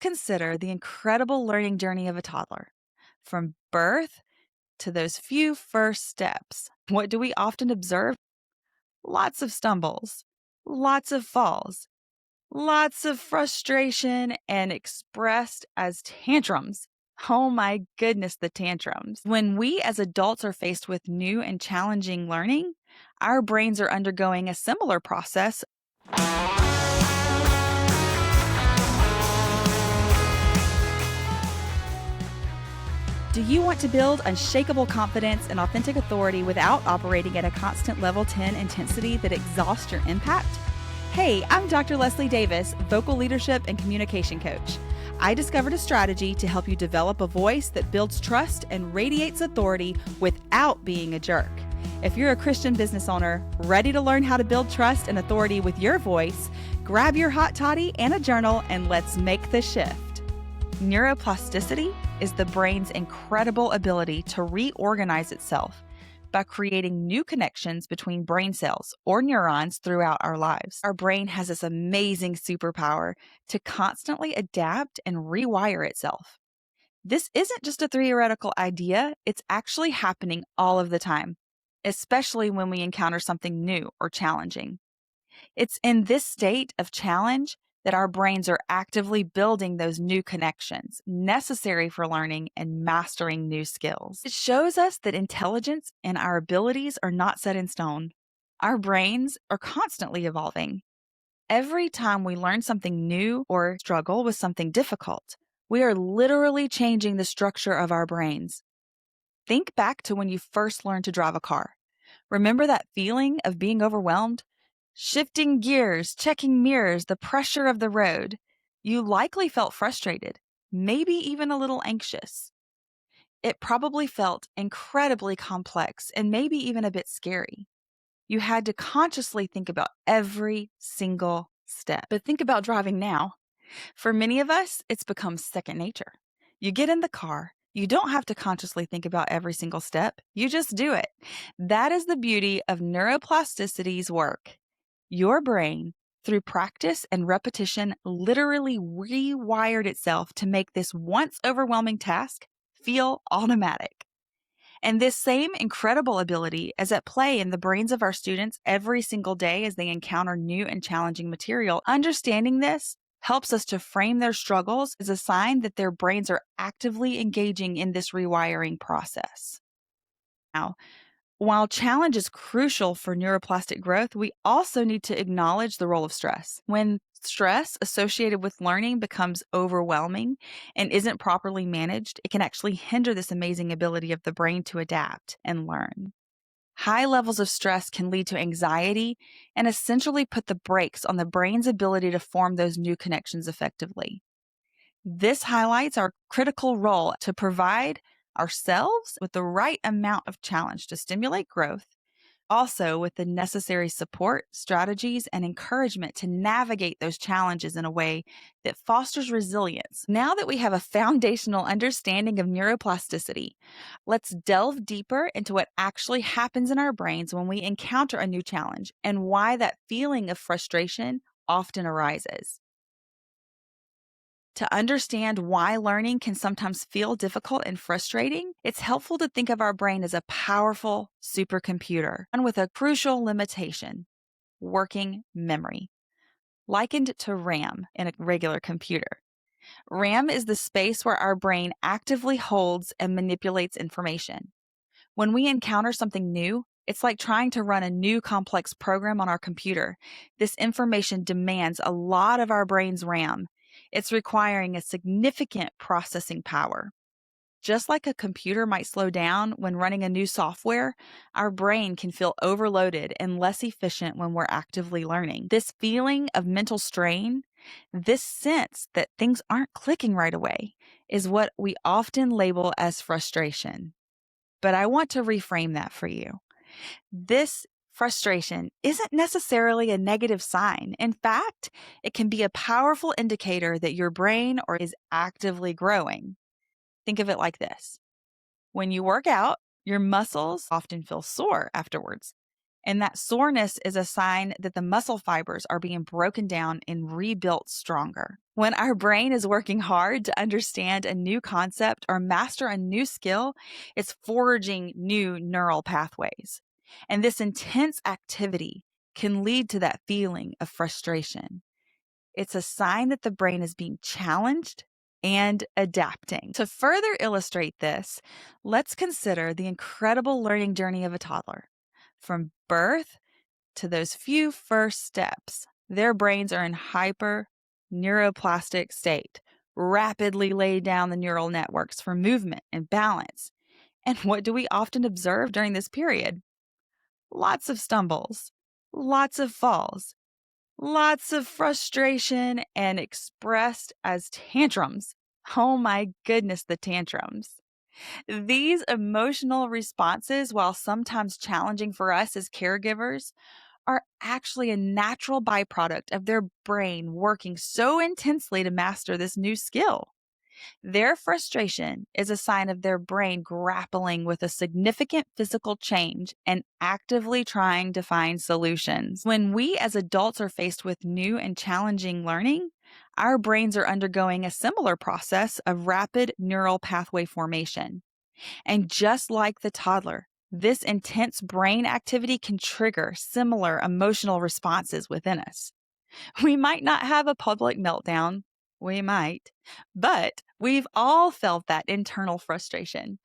Consider the incredible learning journey of a toddler. From birth to those few first steps, what do we often observe? Lots of stumbles, lots of falls, lots of frustration, and expressed as tantrums. Oh my goodness, the tantrums. When we as adults are faced with new and challenging learning, our brains are undergoing a similar process. Do you want to build unshakable confidence and authentic authority without operating at a constant level 10 intensity that exhausts your impact? Hey, I'm Dr. Leslie Davis, vocal leadership and communication coach. I discovered a strategy to help you develop a voice that builds trust and radiates authority without being a jerk. If you're a Christian business owner ready to learn how to build trust and authority with your voice, grab your hot toddy and a journal and let's make the shift. Neuroplasticity is the brain's incredible ability to reorganize itself by creating new connections between brain cells or neurons throughout our lives. Our brain has this amazing superpower to constantly adapt and rewire itself. This isn't just a theoretical idea, it's actually happening all of the time, especially when we encounter something new or challenging. It's in this state of challenge that our brains are actively building those new connections necessary for learning and mastering new skills. It shows us that intelligence and our abilities are not set in stone. Our brains are constantly evolving. Every time we learn something new or struggle with something difficult, we are literally changing the structure of our brains. Think back to when you first learned to drive a car. Remember that feeling of being overwhelmed? Shifting gears, checking mirrors, the pressure of the road. You likely felt frustrated, maybe even a little anxious. It probably felt incredibly complex and maybe even a bit scary. You had to consciously think about every single step. But think about driving now. For many of us, it's become second nature. You get in the car. You don't have to consciously think about every single step. You just do it. That is the beauty of neuroplasticity's work. Your brain, through practice and repetition, literally rewired itself to make this once overwhelming task feel automatic. And this same incredible ability is at play in the brains of our students every single day as they encounter new and challenging material. Understanding this helps us to frame their struggles as a sign that their brains are actively engaging in this rewiring process. Now, while challenge is crucial for neuroplastic growth, we also need to acknowledge the role of stress. When stress associated with learning becomes overwhelming and isn't properly managed, it can actually hinder this amazing ability of the brain to adapt and learn. High levels of stress can lead to anxiety and essentially put the brakes on the brain's ability to form those new connections effectively. This highlights our critical role to provide ourselves with the right amount of challenge to stimulate growth, also with the necessary support, strategies, and encouragement to navigate those challenges in a way that fosters resilience. Now that we have a foundational understanding of neuroplasticity, let's delve deeper into what actually happens in our brains when we encounter a new challenge and why that feeling of frustration often arises. To understand why learning can sometimes feel difficult and frustrating, it's helpful to think of our brain as a powerful supercomputer and with a crucial limitation: working memory, likened to RAM in a regular computer. RAM is the space where our brain actively holds and manipulates information. When we encounter something new, it's like trying to run a new complex program on our computer. This information demands a lot of our brain's RAM. It's requiring a significant processing power. Just like a computer might slow down when running a new software, our brain can feel overloaded and less efficient when we're actively learning. This feeling of mental strain, this sense that things aren't clicking right away, is what we often label as frustration. But I want to reframe that for you. This frustration isn't necessarily a negative sign. In fact, it can be a powerful indicator that your brain is actively growing. Think of it like this. When you work out, your muscles often feel sore afterwards. And that soreness is a sign that the muscle fibers are being broken down and rebuilt stronger. When our brain is working hard to understand a new concept or master a new skill, it's forging new neural pathways. And this intense activity can lead to that feeling of frustration. It's a sign that the brain is being challenged and adapting. To further illustrate this, let's consider the incredible learning journey of a toddler. From birth to those few first steps, their brains are in hyper neuroplastic state, rapidly lay down the neural networks for movement and balance. And what do we often observe during this period? Lots of stumbles, lots of falls, lots of frustration, and expressed as tantrums. Oh my goodness, the tantrums. These emotional responses, while sometimes challenging for us as caregivers, are actually a natural byproduct of their brain working so intensely to master this new skill. Their frustration is a sign of their brain grappling with a significant physical change and actively trying to find solutions. When we as adults are faced with new and challenging learning, our brains are undergoing a similar process of rapid neural pathway formation. And just like the toddler, this intense brain activity can trigger similar emotional responses within us. We might not have a public meltdown. We might, but we've all felt that internal frustration,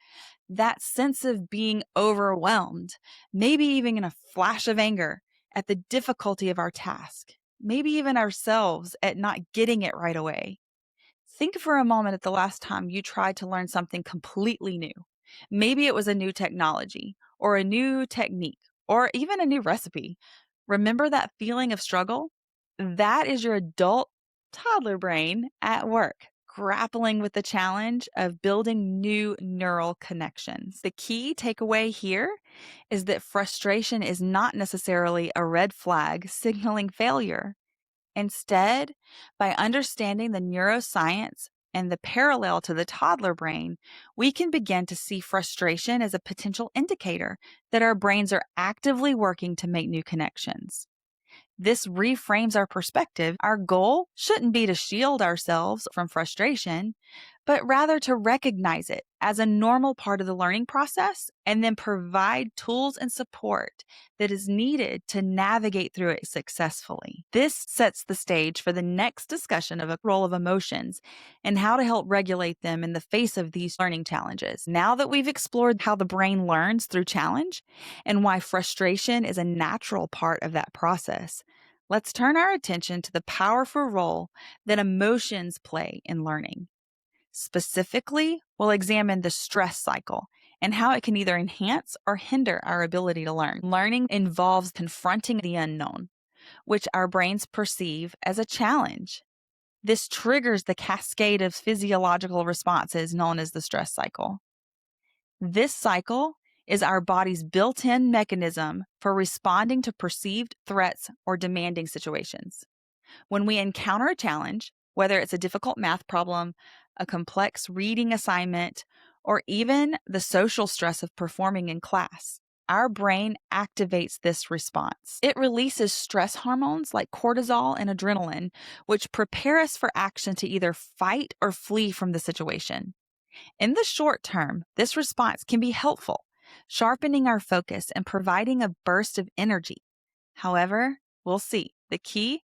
that sense of being overwhelmed, maybe even in a flash of anger at the difficulty of our task, maybe even ourselves at not getting it right away. Think for a moment at the last time you tried to learn something completely new. Maybe it was a new technology or a new technique or even a new recipe. Remember that feeling of struggle? That is your adult toddler brain at work, grappling with the challenge of building new neural connections. The key takeaway here is that frustration is not necessarily a red flag signaling failure. Instead, by understanding the neuroscience and the parallel to the toddler brain, we can begin to see frustration as a potential indicator that our brains are actively working to make new connections. This reframes our perspective. Our goal shouldn't be to shield ourselves from frustration, but rather to recognize it as a normal part of the learning process and then provide tools and support that is needed to navigate through it successfully. This sets the stage for the next discussion of a role of emotions and how to help regulate them in the face of these learning challenges. Now that we've explored how the brain learns through challenge and why frustration is a natural part of that process, let's turn our attention to the powerful role that emotions play in learning. Specifically, we'll examine the stress cycle and how it can either enhance or hinder our ability to learn. Learning involves confronting the unknown, which our brains perceive as a challenge. This triggers the cascade of physiological responses known as the stress cycle. This cycle is our body's built-in mechanism for responding to perceived threats or demanding situations. When we encounter a challenge, whether it's a difficult math problem, a complex reading assignment, or even the social stress of performing in class, our brain activates this response. It releases stress hormones like cortisol and adrenaline, which prepare us for action to either fight or flee from the situation. In the short term, this response can be helpful, sharpening our focus and providing a burst of energy. However, we'll see. The key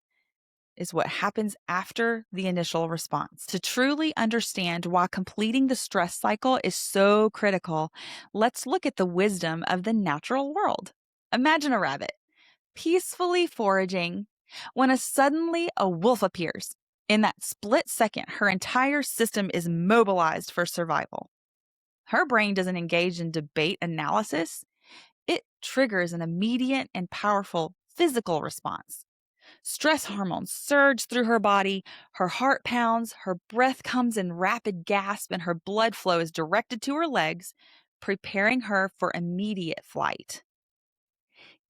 is what happens after the initial response. To truly understand why completing the stress cycle is so critical, let's look at the wisdom of the natural world. Imagine a rabbit peacefully foraging when suddenly a wolf appears. In that split second, her entire system is mobilized for survival. Her brain doesn't engage in debate analysis. It triggers an immediate and powerful physical response. Stress hormones surge through her body, her heart pounds, her breath comes in rapid gasps, and her blood flow is directed to her legs, preparing her for immediate flight.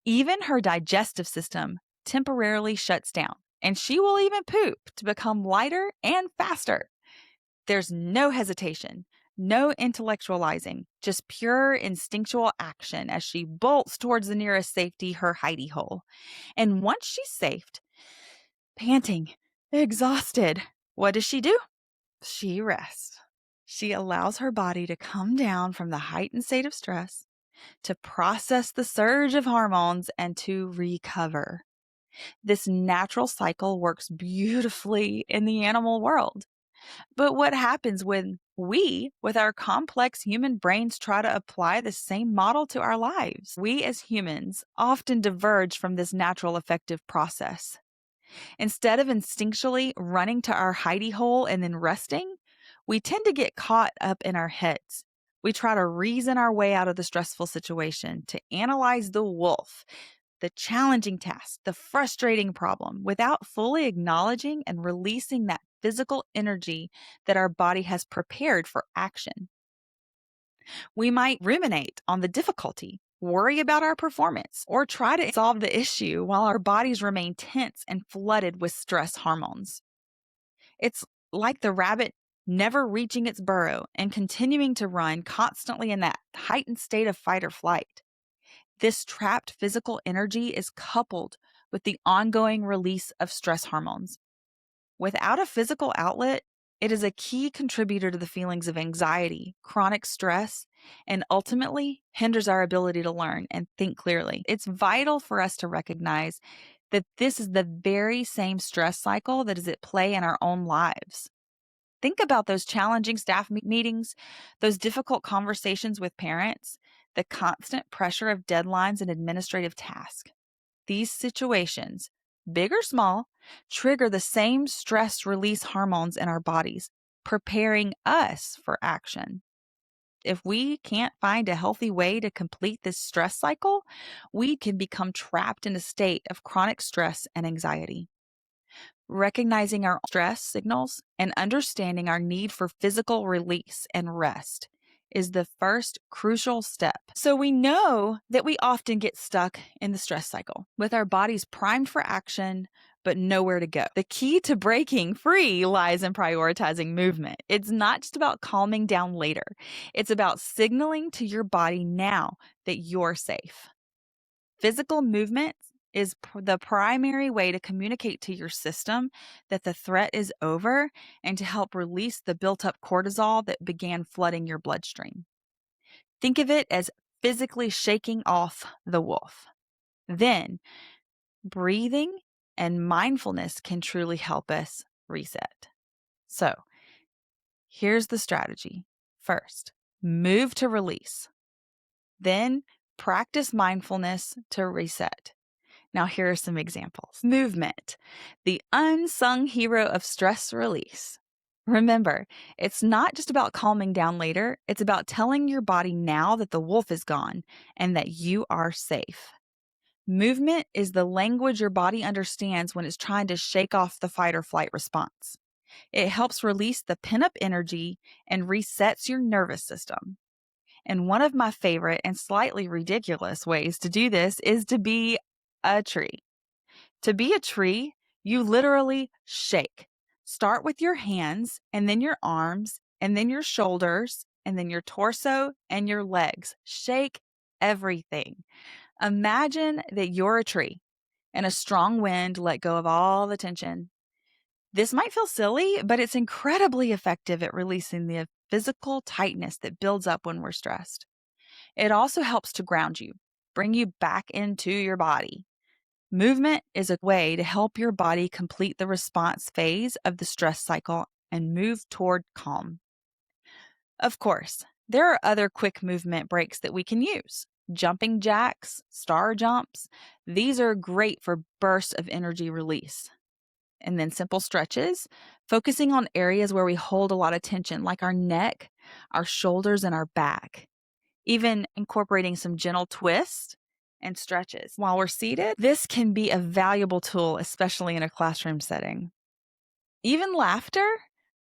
Even her digestive system temporarily shuts down, and she will even poop to become lighter and faster. There's no hesitation, No intellectualizing, just pure instinctual action as she bolts towards the nearest safety, her hidey hole. And once she's safe, panting, exhausted, what does she do? She rests. She allows her body to come down from the heightened state of stress, to process the surge of hormones, and to recover. This natural cycle works beautifully in the animal world. But what happens when we, with our complex human brains, try to apply the same model to our lives? We as humans often diverge from this natural effective process. Instead of instinctually running to our hidey hole and then resting, we tend to get caught up in our heads. We try to reason our way out of the stressful situation, to analyze the wolf, the challenging task, the frustrating problem, without fully acknowledging and releasing that physical energy that our body has prepared for action. We might ruminate on the difficulty, worry about our performance, or try to solve the issue while our bodies remain tense and flooded with stress hormones. It's like the rabbit never reaching its burrow and continuing to run constantly in that heightened state of fight or flight. This trapped physical energy is coupled with the ongoing release of stress hormones. Without a physical outlet, it is a key contributor to the feelings of anxiety, chronic stress, and ultimately hinders our ability to learn and think clearly. It's vital for us to recognize that this is the very same stress cycle that is at play in our own lives. Think about those challenging staff meetings, those difficult conversations with parents, the constant pressure of deadlines and administrative tasks. These situations, big or small, trigger the same stress release hormones in our bodies, preparing us for action. If we can't find a healthy way to complete this stress cycle, we can become trapped in a state of chronic stress and anxiety. Recognizing our stress signals and understanding our need for physical release and rest is the first crucial step. So we know that we often get stuck in the stress cycle with our bodies primed for action, but nowhere to go. The key to breaking free lies in prioritizing movement. It's not just about calming down later. It's about signaling to your body now that you're safe. Physical movement is the primary way to communicate to your system that the threat is over and to help release the built-up cortisol that began flooding your bloodstream. Think of it as physically shaking off the wolf. Then, breathing and mindfulness can truly help us reset. So, here's the strategy. First, move to release. Then, practice mindfulness to reset. Now, here are some examples. Movement, the unsung hero of stress release. Remember, it's not just about calming down later. It's about telling your body now that the wolf is gone and that you are safe. Movement is the language your body understands when it's trying to shake off the fight or flight response. It helps release the pent-up energy and resets your nervous system. And one of my favorite and slightly ridiculous ways to do this is to be a tree. To be a tree, you literally shake. Start with your hands, and then your arms, and then your shoulders, and then your torso and your legs. Shake everything. Imagine that you're a tree, and a strong wind let go of all the tension. This might feel silly, but it's incredibly effective at releasing the physical tightness that builds up when we're stressed. It also helps to ground you, bring you back into your body. Movement is a way to help your body complete the response phase of the stress cycle and move toward calm. Of course, there are other quick movement breaks that we can use. Jumping jacks, star jumps, these are great for bursts of energy release. And then simple stretches, focusing on areas where we hold a lot of tension, like our neck, our shoulders, and our back. Even incorporating some gentle twists and stretches while we're seated. This can be a valuable tool, especially in a classroom setting. Even laughter,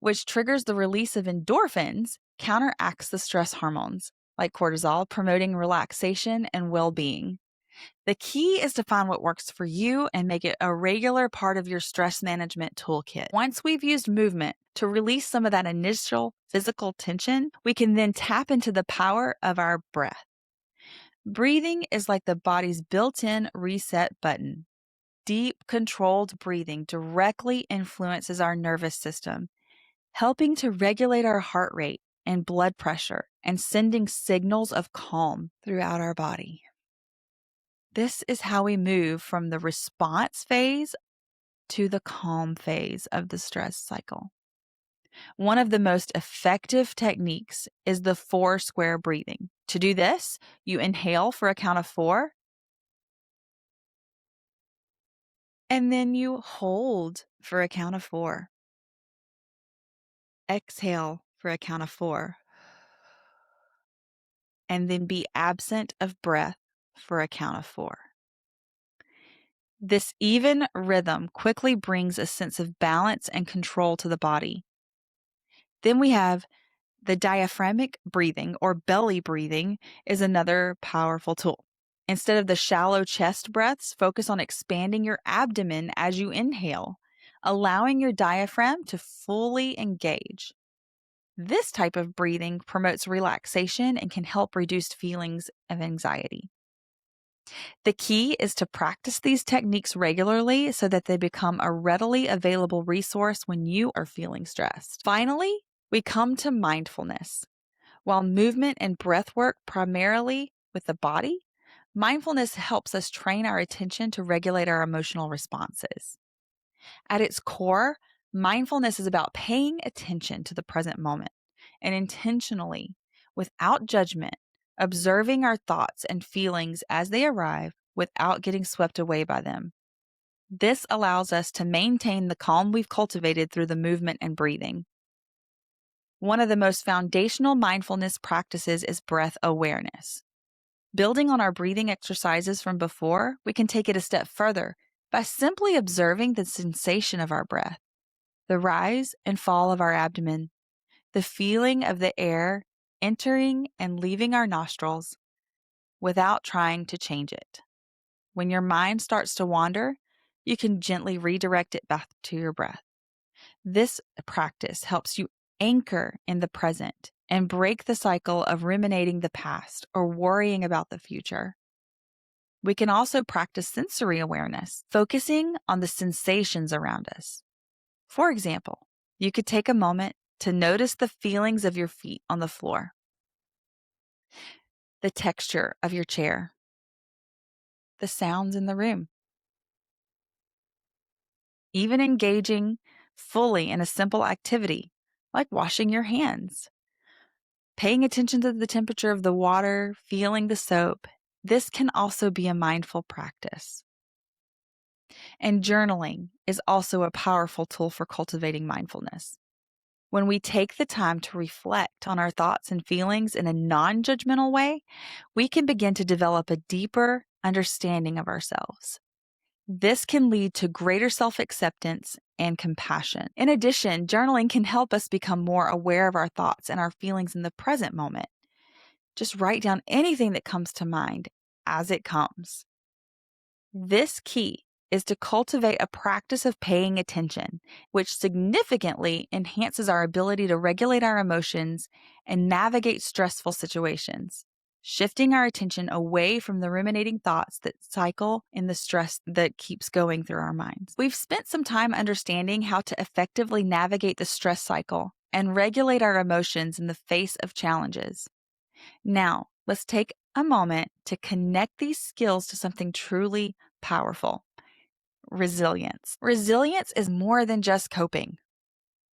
which triggers the release of endorphins, counteracts the stress hormones like cortisol, promoting relaxation and well-being. The key is to find what works for you and make it a regular part of your stress management toolkit. Once we've used movement to release some of that initial physical tension, we can then tap into the power of our breath. Breathing is like the body's built-in reset button. Deep, controlled breathing directly influences our nervous system, helping to regulate our heart rate and blood pressure and sending signals of calm throughout our body. This is how we move from the response phase to the calm phase of the stress cycle. One of the most effective techniques is the 4 square breathing. To do this, you inhale for a count of 4, and then you hold for a count of 4. Exhale for a count of 4, and then be absent of breath for a count of 4. This even rhythm quickly brings a sense of balance and control to the body. Then we have the diaphragmic breathing or belly breathing is another powerful tool. Instead of the shallow chest breaths, focus on expanding your abdomen as you inhale, allowing your diaphragm to fully engage. This type of breathing promotes relaxation and can help reduce feelings of anxiety. The key is to practice these techniques regularly so that they become a readily available resource when you are feeling stressed. Finally, we come to mindfulness. While movement and breath work primarily with the body, mindfulness helps us train our attention to regulate our emotional responses. At its core, mindfulness is about paying attention to the present moment and intentionally, without judgment, observing our thoughts and feelings as they arrive without getting swept away by them. This allows us to maintain the calm we've cultivated through the movement and breathing. One of the most foundational mindfulness practices is breath awareness. Building on our breathing exercises from before, we can take it a step further by simply observing the sensation of our breath, the rise and fall of our abdomen, the feeling of the air entering and leaving our nostrils without trying to change it. When your mind starts to wander, you can gently redirect it back to your breath. This practice helps you anchor in the present and break the cycle of ruminating the past or worrying about the future. We can also practice sensory awareness, focusing on the sensations around us. For example, you could take a moment to notice the feelings of your feet on the floor, the texture of your chair, the sounds in the room. Even engaging fully in a simple activity like washing your hands. Paying attention to the temperature of the water, feeling the soap, this can also be a mindful practice. And journaling is also a powerful tool for cultivating mindfulness. When we take the time to reflect on our thoughts and feelings in a non-judgmental way, we can begin to develop a deeper understanding of ourselves. This can lead to greater self-acceptance and compassion. In addition, journaling can help us become more aware of our thoughts and our feelings in the present moment. Just write down anything that comes to mind as it comes. This key is to cultivate a practice of paying attention, which significantly enhances our ability to regulate our emotions and navigate stressful situations, shifting our attention away from the ruminating thoughts that cycle in the stress that keeps going through our minds. We've spent some time understanding how to effectively navigate the stress cycle and regulate our emotions in the face of challenges. Now, let's take a moment to connect these skills to something truly powerful. Resilience. Resilience is more than just coping.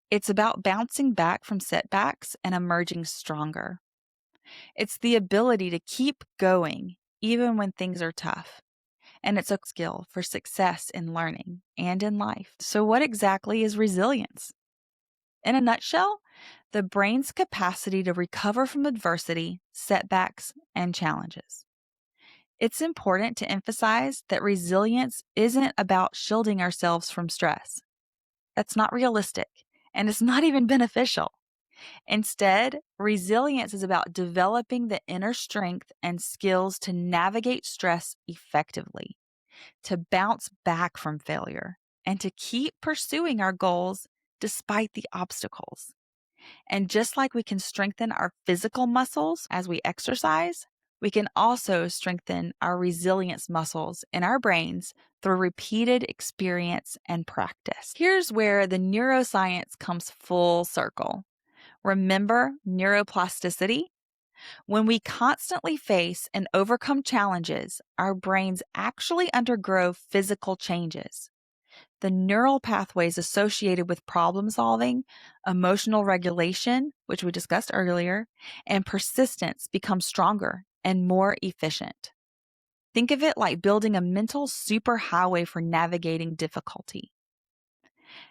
It's about bouncing back from setbacks and emerging stronger. It's the ability to keep going even when things are tough. And it's a skill for success in learning and in life. So what exactly is resilience? In a nutshell, the brain's capacity to recover from adversity, setbacks, and challenges. It's important to emphasize that resilience isn't about shielding ourselves from stress. That's not realistic, and it's not even beneficial. Instead, resilience is about developing the inner strength and skills to navigate stress effectively, to bounce back from failure, and to keep pursuing our goals despite the obstacles. And just like we can strengthen our physical muscles as we exercise, we can also strengthen our resilience muscles in our brains through repeated experience and practice. Here's where the neuroscience comes full circle. Remember neuroplasticity? When we constantly face and overcome challenges, our brains actually undergo physical changes. The neural pathways associated with problem solving, emotional regulation, which we discussed earlier, and persistence become stronger and more efficient. Think of it like building a mental superhighway for navigating difficulty.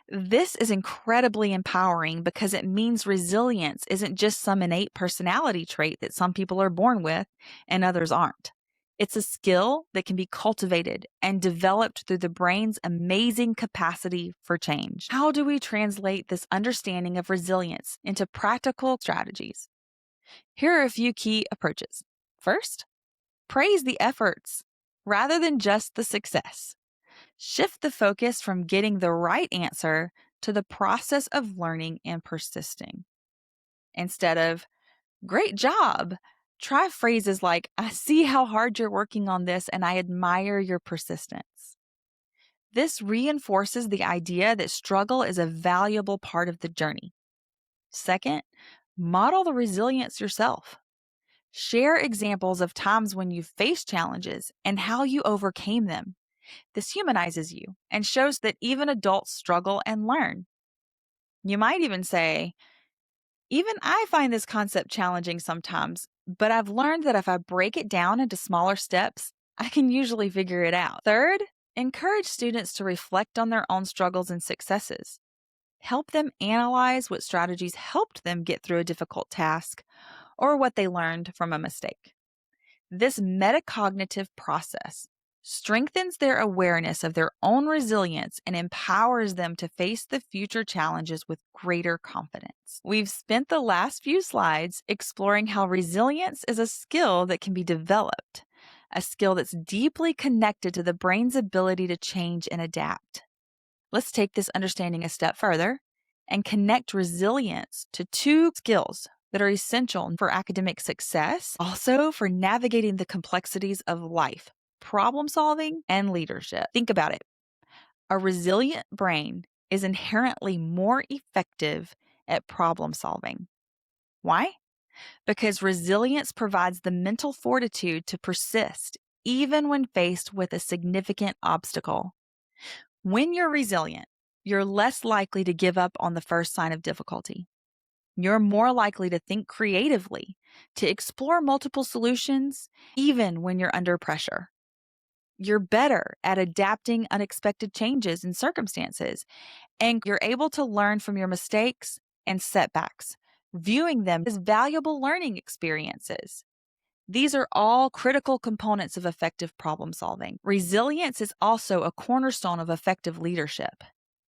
This is incredibly empowering because it means resilience isn't just some innate personality trait that some people are born with and others aren't. It's a skill that can be cultivated and developed through the brain's amazing capacity for change. How do we translate this understanding of resilience into practical strategies? Here are a few key approaches. First, praise the efforts rather than just the success. Shift the focus from getting the right answer to the process of learning and persisting. Instead of, great job, try phrases like, I see how hard you're working on this and I admire your persistence. This reinforces the idea that struggle is a valuable part of the journey. Second, model the resilience yourself. Share examples of times when you faced challenges and how you overcame them. This humanizes you and shows that even adults struggle and learn. You might even say, even I find this concept challenging sometimes, but I've learned that if I break it down into smaller steps, I can usually figure it out. Third, encourage students to reflect on their own struggles and successes. Help them analyze what strategies helped them get through a difficult task or what they learned from a mistake. This metacognitive process strengthens their awareness of their own resilience and empowers them to face the future challenges with greater confidence. We've spent the last few slides exploring how resilience is a skill that can be developed, a skill that's deeply connected to the brain's ability to change and adapt. Let's take this understanding a step further and connect resilience to two skills that are essential for academic success, also for navigating the complexities of life, problem solving, and leadership. Think about it. A resilient brain is inherently more effective at problem solving. Why? Because resilience provides the mental fortitude to persist even when faced with a significant obstacle. When you're resilient, you're less likely to give up on the first sign of difficulty. You're more likely to think creatively, to explore multiple solutions, even when you're under pressure. You're better at adapting unexpected changes in circumstances, and you're able to learn from your mistakes and setbacks, viewing them as valuable learning experiences. These are all critical components of effective problem solving. Resilience is also a cornerstone of effective leadership.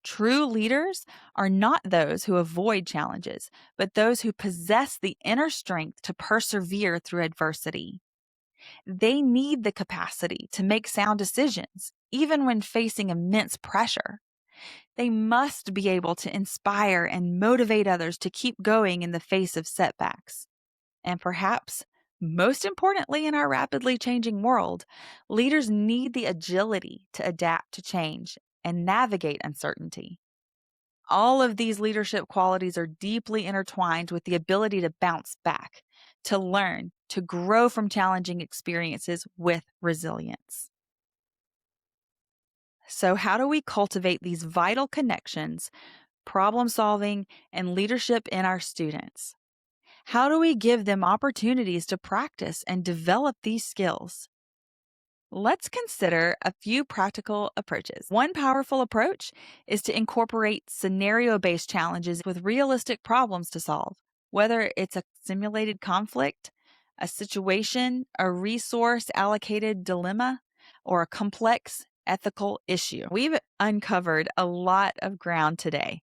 True leaders are not those who avoid challenges, but those who possess the inner strength to persevere through adversity. They need the capacity to make sound decisions, even when facing immense pressure. They must be able to inspire and motivate others to keep going in the face of setbacks. And perhaps, most importantly in our rapidly changing world, leaders need the agility to adapt to change and navigate uncertainty. All of these leadership qualities are deeply intertwined with the ability to bounce back, to learn, to grow from challenging experiences with resilience. So, how do we cultivate these vital connections, problem solving, and leadership in our students? How do we give them opportunities to practice and develop these skills? Let's consider a few practical approaches. One powerful approach is to incorporate scenario-based challenges with realistic problems to solve, whether it's a simulated conflict, a situation, a resource allocated dilemma, or a complex ethical issue. We've uncovered a lot of ground today.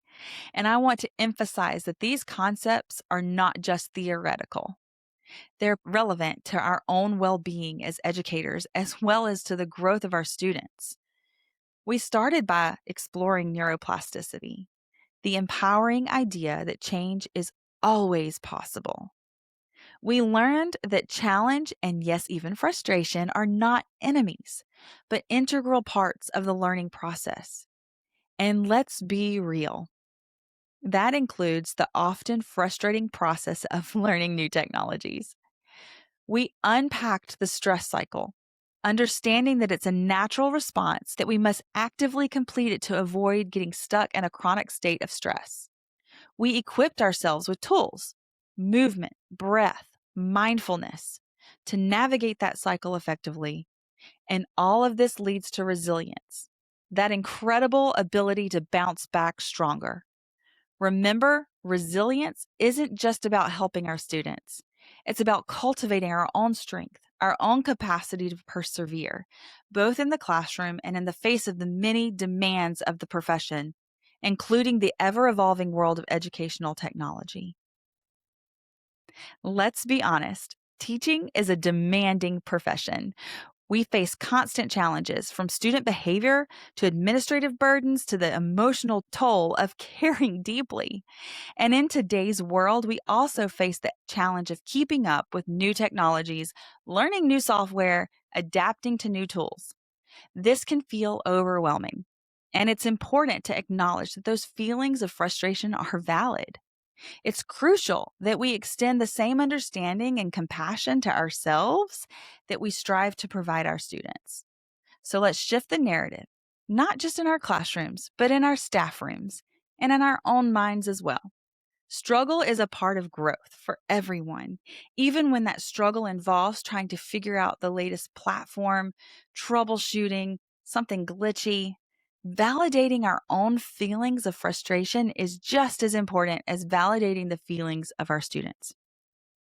And I want to emphasize that these concepts are not just theoretical. They're relevant to our own well-being as educators, as well as to the growth of our students. We started by exploring neuroplasticity, the empowering idea that change is always possible. We learned that challenge and, yes, even frustration are not enemies, but integral parts of the learning process. And let's be real. That includes the often frustrating process of learning new technologies. We unpacked the stress cycle, understanding that it's a natural response that we must actively complete it to avoid getting stuck in a chronic state of stress. We equipped ourselves with tools, movement, breath, mindfulness to navigate that cycle effectively. And all of this leads to resilience, that incredible ability to bounce back stronger. Remember, resilience isn't just about helping our students. It's about cultivating our own strength, our own capacity to persevere, both in the classroom and in the face of the many demands of the profession, including the ever-evolving world of educational technology. Let's be honest, teaching is a demanding profession. We face constant challenges from student behavior to administrative burdens to the emotional toll of caring deeply. And in today's world, we also face the challenge of keeping up with new technologies, learning new software, adapting to new tools. This can feel overwhelming. And it's important to acknowledge that those feelings of frustration are valid. It's crucial that we extend the same understanding and compassion to ourselves that we strive to provide our students. So let's shift the narrative, not just in our classrooms, but in our staff rooms and in our own minds as well. Struggle is a part of growth for everyone, even when that struggle involves trying to figure out the latest platform, troubleshooting, something glitchy. Validating our own feelings of frustration is just as important as validating the feelings of our students.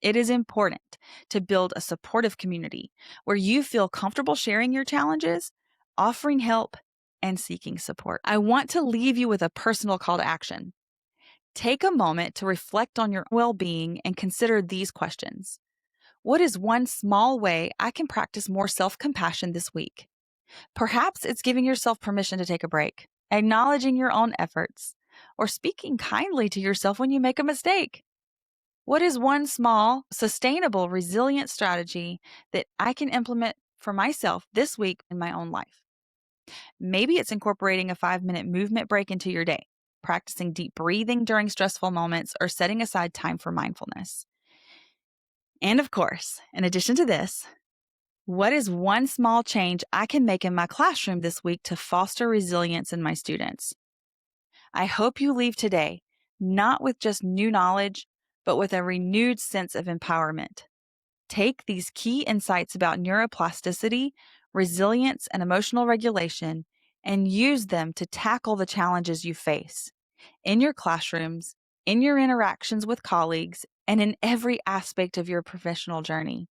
It is important to build a supportive community where you feel comfortable sharing your challenges, offering help, and seeking support. I want to leave you with a personal call to action. Take a moment to reflect on your well-being and consider these questions. What is one small way I can practice more self-compassion this week? Perhaps it's giving yourself permission to take a break, acknowledging your own efforts, or speaking kindly to yourself when you make a mistake. What is one small, sustainable, resilient strategy that I can implement for myself this week in my own life? Maybe it's incorporating a 5-minute movement break into your day, practicing deep breathing during stressful moments, or setting aside time for mindfulness. And of course, in addition to this, what is one small change I can make in my classroom this week to foster resilience in my students? I hope you leave today not with just new knowledge, but with a renewed sense of empowerment. Take these key insights about neuroplasticity, resilience, and emotional regulation and use them to tackle the challenges you face in your classrooms, in your interactions with colleagues, and in every aspect of your professional journey.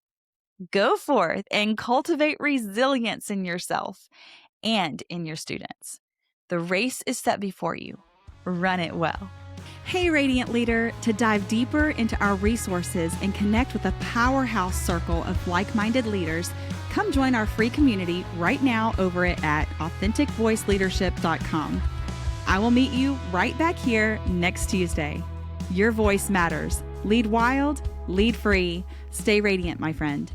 Go forth and cultivate resilience in yourself and in your students. The race is set before you. Run it well. Hey, Radiant Leader, to dive deeper into our resources and connect with a powerhouse circle of like-minded leaders, come join our free community right now over at authenticvoiceleadership.com. I will meet you right back here next Tuesday. Your voice matters. Lead wild, lead free. Stay radiant, my friend.